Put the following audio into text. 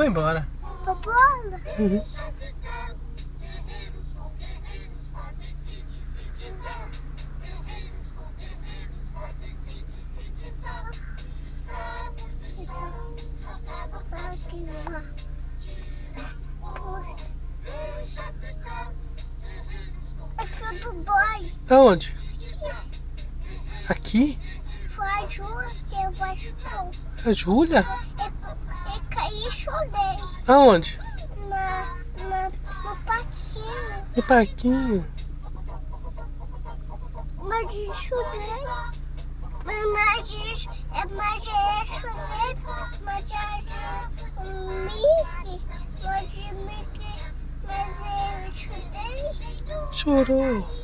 Foi embora. Pra bola? Uhum. É foi pro boy. Aonde? Aqui? Foi a Júlia que eu machucou. A Júlia? Eu caí e chorei. Aonde? No parquinho. No parquinho. Mas eu chorei. Mas eu chorei. Mas eu chorei. Chorou.